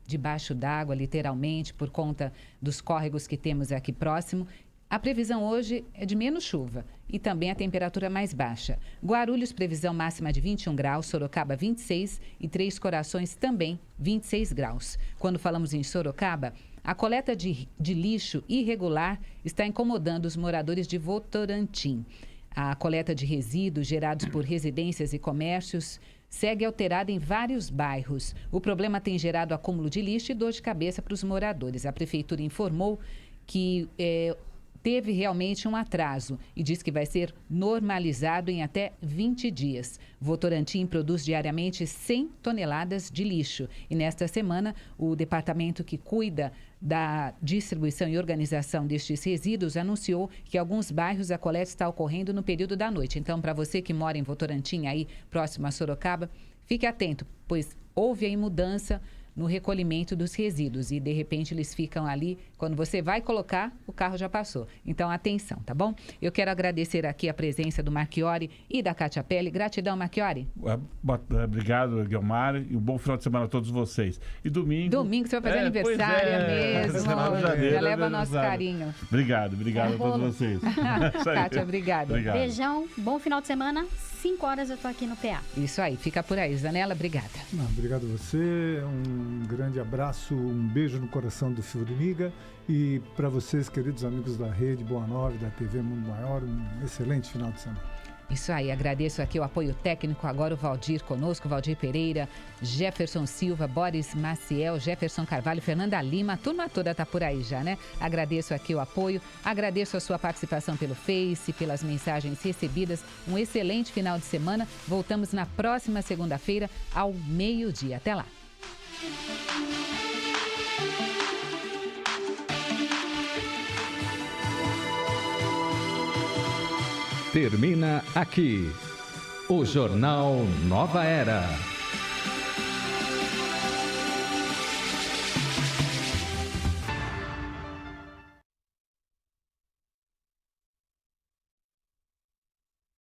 debaixo d'água, literalmente, por conta dos córregos que temos aqui próximo. A previsão hoje é de menos chuva e também a temperatura mais baixa. Guarulhos, previsão máxima de 21 graus, Sorocaba 26 e Três Corações também 26 graus. Quando falamos em Sorocaba, a coleta de lixo irregular está incomodando os moradores de Votorantim. A coleta de resíduos gerados por residências e comércios segue alterada em vários bairros. O problema tem gerado acúmulo de lixo e dor de cabeça para os moradores. A prefeitura informou que teve realmente um atraso e diz que vai ser normalizado em até 20 dias. Votorantim produz diariamente 100 toneladas de lixo e nesta semana o departamento que cuida da distribuição e organização destes resíduos anunciou que em alguns bairros a coleta está ocorrendo no período da noite. Então, para você que mora em Votorantim, aí próximo a Sorocaba, fique atento, pois houve aí mudança no recolhimento dos resíduos e, de repente, eles ficam ali Quando você vai colocar, o carro já passou. Então, atenção, tá bom? Eu quero agradecer aqui a presença do Marchiori e da Kátia Pelli. Gratidão, Marchiori. Obrigado, Guilmar, e um bom final de semana a todos vocês. E domingo... Domingo, você vai fazer aniversário mesmo. Já leva nosso carinho. Obrigado a todos vocês. Kátia, obrigada. Obrigado. Beijão, bom final de semana. 5 horas eu tô aqui no PA. Isso aí, fica por aí. Zanella, obrigada. Não, obrigado a você, um grande abraço, um beijo no coração do Formiga e para vocês, queridos amigos da Rede Boa Nova, da TV Mundo Maior, um excelente final de semana. Isso aí, agradeço aqui o apoio técnico, agora o Valdir conosco, Valdir Pereira, Jefferson Silva, Boris Maciel, Jefferson Carvalho, Fernanda Lima, a turma toda tá por aí já, né? Agradeço aqui o apoio, agradeço a sua participação pelo Face, pelas mensagens recebidas, um excelente final de semana, voltamos na próxima segunda-feira ao meio-dia, até lá. Termina aqui o Jornal Nova Era.